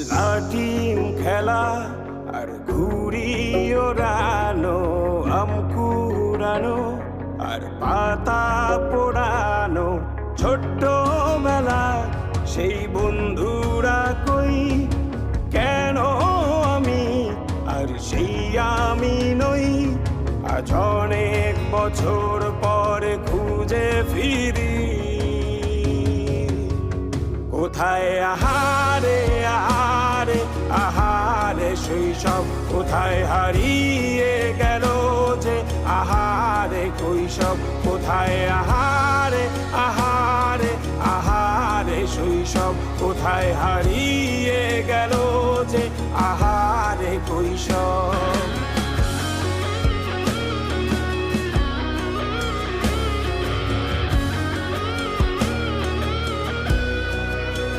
লাটিম খেলা আর ঘুড়ি ওড়ানো, আম কুড়ানো আর পাতা পোড়ানো, ছোট্টবেলা সেই বন্ধুরা কই, কেন আমি আর সেই আমি নই। আজ অনেক বছর পরে খুঁজে ফিরি, কোথায় আহারে আহারে আহারে শৈশব, কোথায় হারিয়ে গেল যে আহারে কৈশব, কোথায় আহারে আহারে আহারে শৈশব, কোথায় হারিয়ে গেল যে আহারে কৈশব।